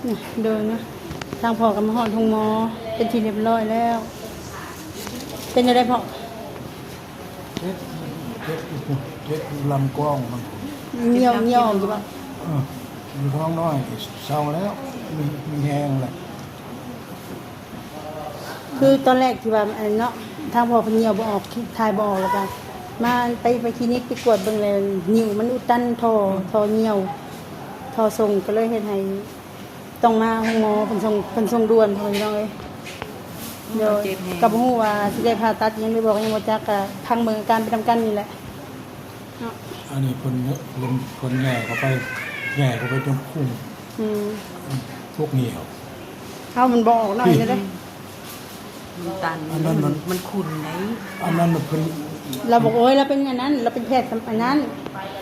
นี่เดินนะทางพ่อกับมาหอดทงหมอเป็นที่เรียบร้อยแล้ว เป็นยังไงพ่อเจ็ดเจ็ดลำกล้องมันเหี่ยวเหี่ยวอยู่ป่ะมีท้องน้อยเศร้าแล้วมีแห้งแหละคือตอนแรกที่ว่าเนาะทางพ่อเพิ่นเหี่ยวบ่ออกทายบ่ออกแล้วกันมาไปคลินิกไปกวดเบิ่งแล้วนิ้วมันอุดตันท่อเหี่ยวท่อส่งก็เลยเฮ็ดให้ต้องมาห้องหมอเพิ่นส่งด่วนเพิ่นน้องเอ้ยเดี๋ยวก็บ่ฮู้ว่าสิได้ผ่าตัดยังได้บอกยังบ่จักก็พังเบิ่งอาการไปทำกันนี่แหละเนาะอันนี้คนแง่เข้าไปจนพุ่งพวกเหนียวเอามันบ่ออกหน่อยเด้อมันตันมันขุ่นไหนอันนั้นมันเป็นเราบอกโอ้ยเราเป็นอย่างนั้นเราเป็นแพทย์อันนั้น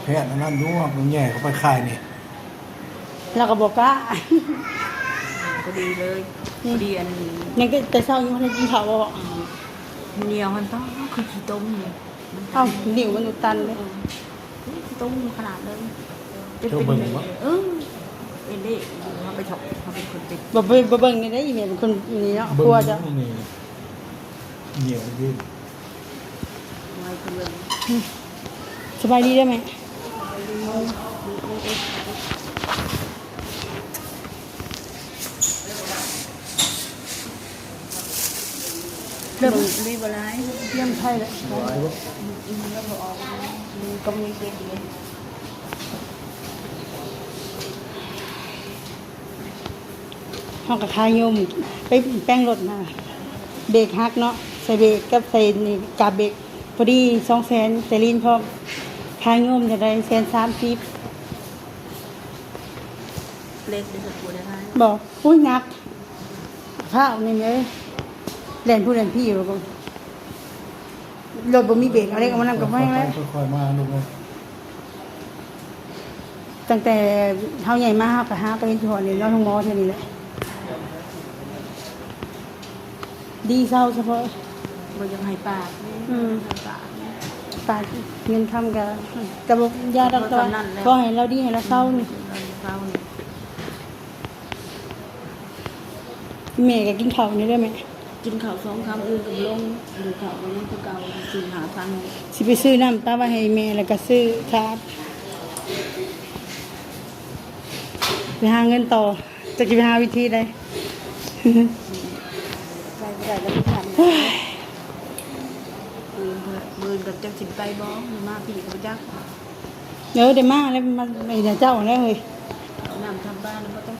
แพทย์อันนั้นรู้ว่ามันแง่เข้าไปคายนี่เราก็บอกว่าพอดีเลยพอดีอันนี้ยังก็แต่เช้ายังไม่ได้กินข้าวบ่เหนียวมันต้องคือขี้ต้มนี่เอ้านิ้วมันอุดตันเลยขี้ต้มขนาดเลยเจ้าเบิ่งว่าเป็นเด็กเขาไปถกเขาเป็นคนติดบ่เบิ่งนี่ได้อีเมลเป็นคนนี่เนาะกลัวจะเหนียวยืดไว้เพื่อนสบายดีได้ไหมเริ่มมีบลายเริ่มใช่แล้วแล้วพอออกมีก็มีเด็กห้องกับคายโยมไปแป้งรถมาเบรกฮักเนาะใส่เบรกกับใส่นี่กาเบรกพอดี200,000แต่ลินพร้อมคายโยมจะได้130,000เล็กที่สุดกูได้ไหมบอกอุ้ยงักข้าวนี่เลยแล่นผู้แล่นพี่อยู่บ่รถบ่มีเบรกอะไรก็มานำกับแม่แล้วค่อยๆมาลูกนะตั้งแต่เฮาใหญ่มาเฮาก็หาไปเห็นทั่วนี่เนาะทงหมอเท่านี้แหละดีเศร้าเฉพาะบ่ยังให้ปากปากเงินทำกับยาดักตัวก็ให้เราดีให้เราเศร้านี่แม่ก็กินข้าวนี่ได้ไหมกินข้าว2 คำอื่นกับลงหรือข้าวก็ยังคือเก่า4-5 ครั้งสิไปซื้อน้ำตาไว้ให้แม่แล้วก็ซื้อครับไปหาเงินต่อจะไปหาวิธีใดไปได้แล้วทำมือกับจังสิไปบ้องมาพี่กับจักเดี๋ยวมาแล้วมันไม่ได้เจ้าแล้วเลยน้ำทำบ้านแล้วก็ต้อง